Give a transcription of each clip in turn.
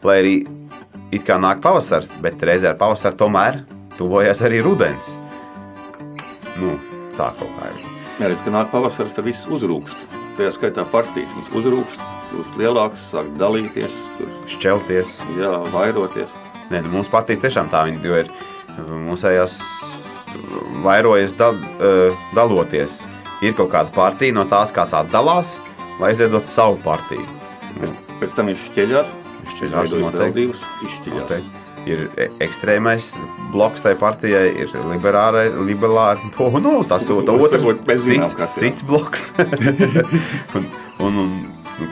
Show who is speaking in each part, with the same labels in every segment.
Speaker 1: lai arī it kā nāk pavasars, bet reizē ar pavasaru tomēr tuvojas arī rudens. Nu, tā kaut kā ir.
Speaker 2: Jā, redz, ka nāk pavasars, tad viss uzrūkst. Tajā skaitā partijas viss uzrūkst, kļūst lielāks, sāk dalīties,
Speaker 1: Šķelties.
Speaker 2: jā, vairoties.
Speaker 1: Nē, nu, mūsu partijas tiešām tā, jo ir mūsējās vairojas daloties. Ir kaut kāda partija, no tās kāds atdalās, lai izveidot savu partiju.
Speaker 2: Pēc tam viņš šķeļās, izveidojas vēl divas, izšķeļās.
Speaker 1: Noteikti. Ir ekstrēmais bloks tai partijai, ir liberāri, tas otrs, cits bloks. un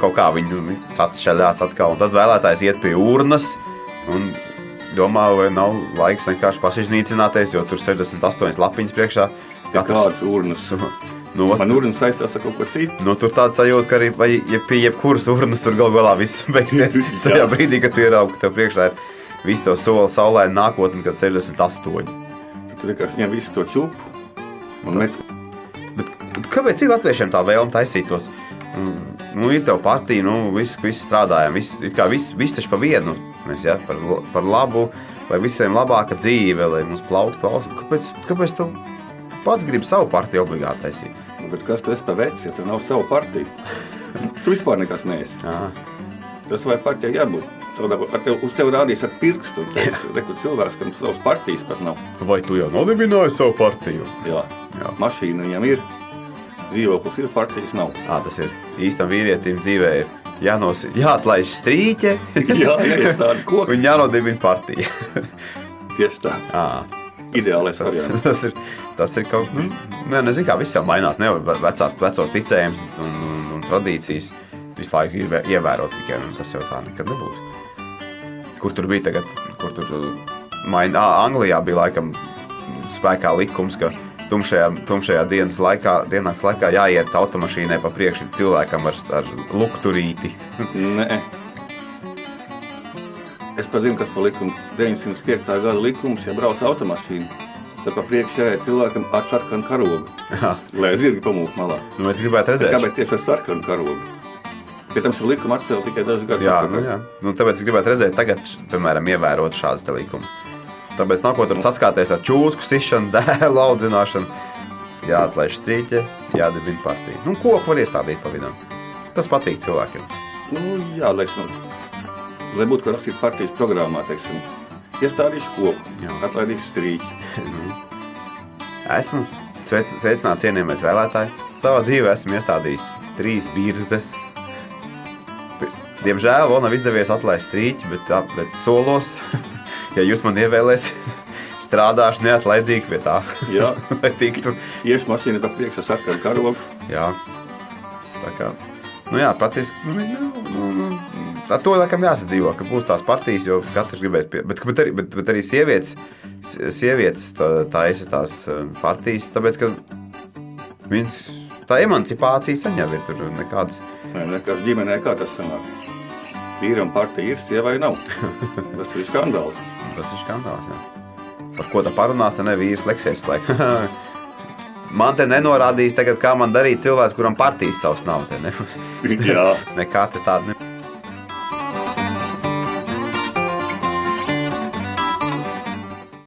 Speaker 1: kaut kā viņi atšķeļās atkal, un tad vēlētājs iet pie urnas, un domā, vai nav laiks vienkārši pašiznīcināties, jo tur 68 lapiņas priekšā.
Speaker 2: Kādas urnas? Man urnas saistās ar kaut ko citu.
Speaker 1: Nu, tur tāda sajūta, ka arī, vai pie jebkuras urnas tur galā viss beigsies. Tajā brīdī, kad tu ieraugi, ka tev priekšā ir visu to soli saulēni nākotni, kad 68.
Speaker 2: Tu vienkārši ņem visu to čupu un met.
Speaker 1: Bet kāpēc ir latviešiem tā vēlme taisītos? Nu, ir tev partija, nu, visi strādājam, viss taču pa vienu. Mēs, ja, par labu, lai visiem labāka dzīve, lai mums plaukst valsts. Kāpēc tu pats gribi savu partiju obligāti taisīt?
Speaker 2: Bet kas tu esi pa veci, ja tev nav savu partiju? Tu vispār nekas neesi. Tas vai partijai jābūt. Uz tevi rādīs ar pirkstu, reku cilvēks, kam savas partijas pat nav.
Speaker 1: Vai tu jau nodibināji savu partiju?
Speaker 2: Jā. Mašīna viņam ir, dzīvoklis ir, partijas nav.
Speaker 1: Tas ir īstam vīrietim dzīvē ir jāatlaiž strīķe,
Speaker 2: jāiestāda koks.
Speaker 1: Un jānodibina partija.
Speaker 2: Tieši tā. Ideālais variants.
Speaker 1: Tas ir kaut, nezinu, kā viss jau mainās, vecos ticējums un tradīcijas visu laiku ievērot tikai, un tas jau tā nekad nebūs. Kur tur bija tagad, Anglijā bija laikam spēkā likums, ka tumšajā dienas laikā jāiet automašīnai pa priekšu cilvēkam ar lukturīti.
Speaker 2: Nē. Es pat zinu, kas pa likumu 905. gada likums, ja brauc automašīnu, tad pa priekšu jāiet cilvēkam ar sarkanu karogu, lai zirgi pamūk malā.
Speaker 1: Nu, es gribētu redzēt.
Speaker 2: Kāpēc tieši ar sarkanu karogu? Pie tam šo likumu atcēla tikai dažus gadus.
Speaker 1: Jā. Nu, tāpēc es gribētu redzēt tagad, piemēram, ievērot šādas te likumus. Tāpēc nākotnē atskāties ar čūsku sišanu, dēlu audzināšanu, jāatlaiž strīķe, jādibina partija. Nu, koku var iestādīt pa vidam. Tas patīk cilvēkiem.
Speaker 2: Nu, jā, lai būtu, ko rakstīt partijas programmā, teiksim, iestādīšu koku, atlaidīšu strīķi.
Speaker 1: Esmu sveicināts cienījamais vēlētāji. Savā dzīvē esmu iestādījis 3 birzes. Diemžēl vēl nav izdevies atlaist strīķi, bet solos, ja jūs man ievēlēsiet, strādāšu neatlaidīgi pie tā.
Speaker 2: Jā,
Speaker 1: lai tiktu.
Speaker 2: Iešu mašīna pa priekšu ar sarkanu karogu. Jā.
Speaker 1: Tā kā, patiski, ar to laikam jāsadzīvo, ka būs tās partijas, jo katrs gribēs bet arī sievietes taisa tās partijas, tāpēc, ka viņas tā emancipācija saņem ir tur nekādas.
Speaker 2: Nekāds ģimenē kā tas sanāk. Vīram partija ir, sievai nav. Tas ir skandāls.
Speaker 1: Tas ir skandāls, jā. Par ko tā parunās, ne vīrs leksies, lai man te nenorādīs tagad, kā man darīt cilvēks, kuram partijas savs nav.
Speaker 2: Jā.
Speaker 1: Nekā te tāda